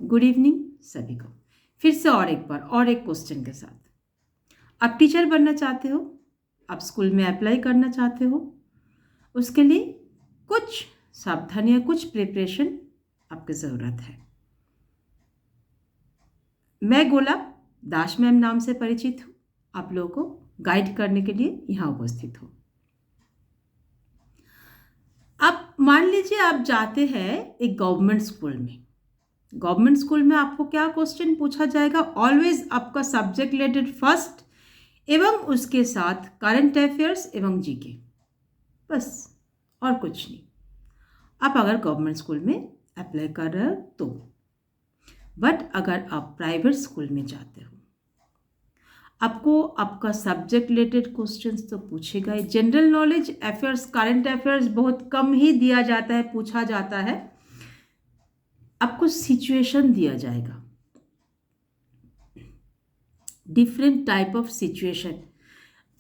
Good evening सभी को। फिर से और एक बार और एक क्वेश्चन के साथ। आप टीचर बनना चाहते हो, आप स्कूल में अप्लाई करना चाहते हो, उसके लिए कुछ सावधानियां, कुछ प्रिपरेशन आपकी ज़रूरत है। मैं गोला दास मैम नाम से परिचित हूँ, आप लोगों को गाइड करने के लिए यहाँ उपस्थित हूँ। आप मान लीजिए आप जाते हैं एक गवर्नमेंट स्कूल में। गवर्नमेंट स्कूल में आपको क्या क्वेश्चन पूछा जाएगा? ऑलवेज आपका सब्जेक्ट रिलेटेड फर्स्ट एवं उसके साथ करंट अफेयर्स एवं जीके, बस और कुछ नहीं। आप अगर गवर्नमेंट स्कूल में अप्लाई कर रहे हो तो। बट अगर आप प्राइवेट स्कूल में जाते हो, आपको आपका सब्जेक्ट रिलेटेड क्वेश्चंस तो पूछेगा ही। General knowledge, affairs, current affairs बहुत कम ही दिया जाता है, पूछा जाता है। आपको सिचुएशन दिया जाएगा, डिफरेंट टाइप ऑफ सिचुएशन।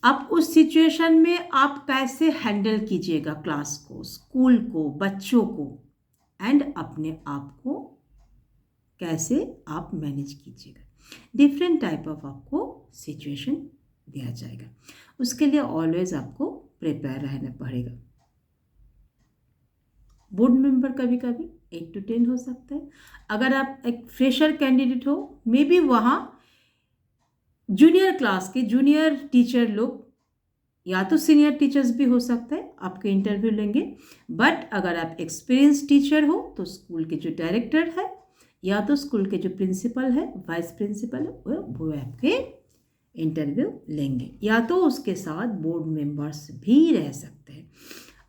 आप उस सिचुएशन में आप कैसे हैंडल कीजिएगा क्लास को, स्कूल को, बच्चों को, एंड अपने आप को कैसे आप मैनेज कीजिएगा। डिफरेंट टाइप ऑफ आपको सिचुएशन दिया जाएगा। उसके लिए ऑलवेज आपको प्रिपेयर रहना पड़ेगा। बोर्ड मेंबर कभी कभी 8 to 10 हो सकता है। अगर आप एक फ्रेशर कैंडिडेट हो, मे बी वहाँ जूनियर क्लास के जूनियर टीचर लोग या तो सीनियर टीचर्स भी हो सकता है, आपके इंटरव्यू लेंगे। बट अगर आप एक्सपीरियंस टीचर हो तो स्कूल के जो डायरेक्टर है या तो स्कूल के जो प्रिंसिपल है, वाइस प्रिंसिपल है, वो आपके इंटरव्यू लेंगे, या तो उसके साथ बोर्ड मेंबर्स भी रह सकते हैं।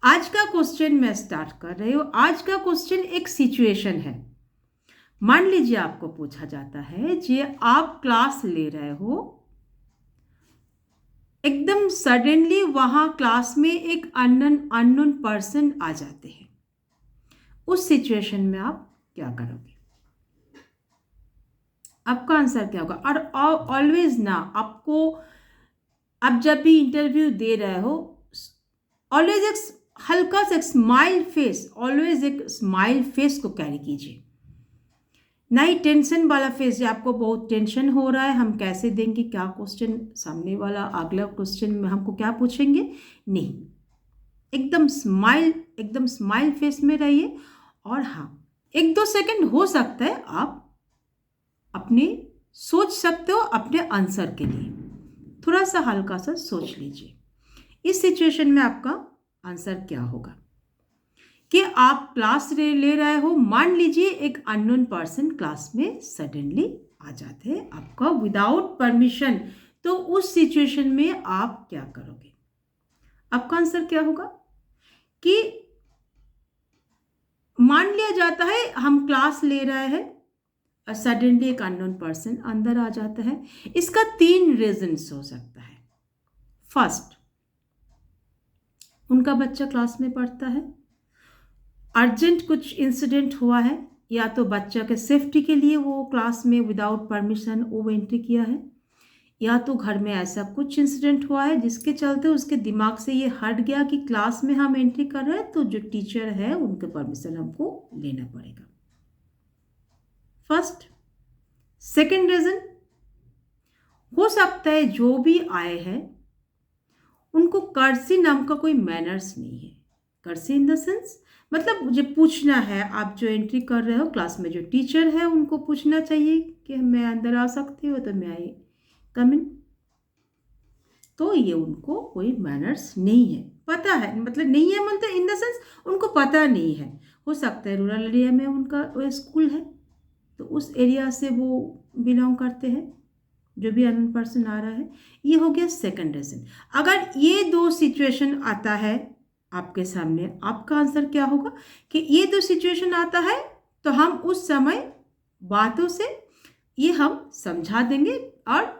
आज का क्वेश्चन मैं स्टार्ट कर रही हूँ। आज का क्वेश्चन एक सिचुएशन है। मान लीजिए आपको पूछा जाता है कि आप क्लास ले रहे हो, एकदम सडनली वहां क्लास में एक अननोन पर्सन आ जाते हैं। उस सिचुएशन में आप क्या करोगे? आपका आंसर क्या होगा? और ऑलवेज ना, आपको आप जब भी इंटरव्यू दे रहे हो, ऑलवेज एक हल्का सा स्माइल फेस, ऑलवेज एक स्माइल फेस को कैरी कीजिए। नहीं टेंशन वाला फेस, जो आपको बहुत टेंशन हो रहा है, हम कैसे देंगे, क्या क्वेश्चन सामने वाला अगला क्वेश्चन में हमको क्या पूछेंगे, नहीं, एकदम स्माइल फेस में रहिए। और हाँ, 1-2 सेकंड हो सकता है आप अपने सोच सकते हो अपने आंसर के लिए, थोड़ा सा हल्का सा सोच लीजिए। इस सिचुएशन में आपका आंसर क्या होगा कि आप क्लास ले रहे हो, मान लीजिए एक अननोन पर्सन क्लास में सडनली आ जाते हैं आपका विदाउट परमिशन, तो उस सिचुएशन में आप क्या करोगे? आपका आंसर क्या होगा कि मान लिया जाता है हम क्लास ले रहे हैं और सडनली एक अननोन पर्सन अंदर आ जाता है। इसका 3 रीजंस हो सकता है। फर्स्ट, उनका बच्चा क्लास में पढ़ता है, अर्जेंट कुछ इंसिडेंट हुआ है, या तो बच्चा के सेफ्टी के लिए वो क्लास में विदाउट परमिशन वो एंट्री किया है, या तो घर में ऐसा कुछ इंसिडेंट हुआ है जिसके चलते उसके दिमाग से ये हट गया कि क्लास में हम एंट्री कर रहे हैं तो जो टीचर है उनके परमिशन हमको लेना पड़ेगा। फर्स्ट। सेकेंड रीजन, हो सकता है जो भी आए हैं उनको कर्सी नाम का कोई मैनर्स नहीं है। कर्सी इन द सेंस, मतलब मुझे पूछना है, आप जो एंट्री कर रहे हो क्लास में जो टीचर है उनको पूछना चाहिए कि मैं अंदर आ सकती हूँ, तो मैं आई कम इन। तो ये उनको कोई मैनर्स नहीं है, पता है, मतलब नहीं है मतलब इन द सेंस उनको पता नहीं है। हो सकता है रूरल एरिया में उनका वो स्कूल है तो उस एरिया से वो बिलोंग करते हैं, जो भी अननोन पर्सन आ रहा है। ये हो गया सेकंड रीजन। अगर ये 2 सिचुएशन आता है आपके सामने, आपका आंसर क्या होगा कि ये 2 सिचुएशन आता है तो हम उस समय बातों से ये हम समझा देंगे और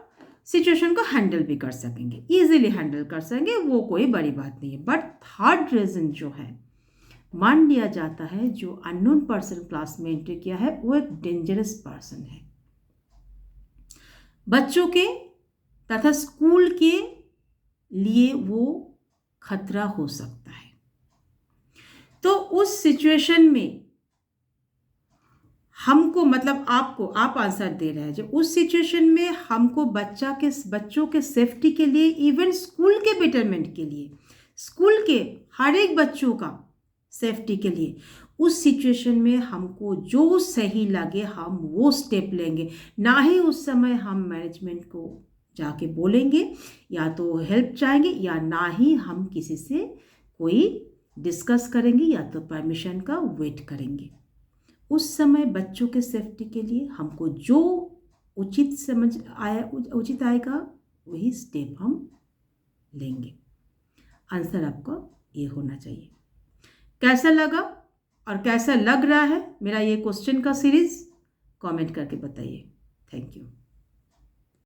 सिचुएशन को हैंडल भी कर सकेंगे, इजीली हैंडल कर सकेंगे, वो कोई बड़ी बात नहीं है। बट थर्ड रीजन जो है, मान लिया जाता है जो अननोन पर्सन क्लास में एंट्री किया है वो एक डेंजरस पर्सन है, बच्चों के तथा स्कूल के लिए वो खतरा हो सकता है। तो उस सिचुएशन में हमको मतलब आपको आप आंसर दे रहे हैं जो उस सिचुएशन में हमको बच्चों के सेफ्टी के लिए, इवन स्कूल के बेटरमेंट के लिए, स्कूल के हर एक बच्चों का सेफ्टी के लिए, उस सिचुएशन में हमको जो सही लगे हम वो स्टेप लेंगे। ना ही उस समय हम मैनेजमेंट को जाके बोलेंगे या तो हेल्प चाहेंगे, या ना ही हम किसी से कोई डिस्कस करेंगे या तो परमिशन का वेट करेंगे। उस समय बच्चों के सेफ्टी के लिए हमको जो उचित आएगा वही स्टेप हम लेंगे। आंसर आपका ये होना चाहिए। कैसा लगा और कैसा लग रहा है मेरा ये क्वेश्चन का सीरीज, कमेंट करके बताइए। Thank you.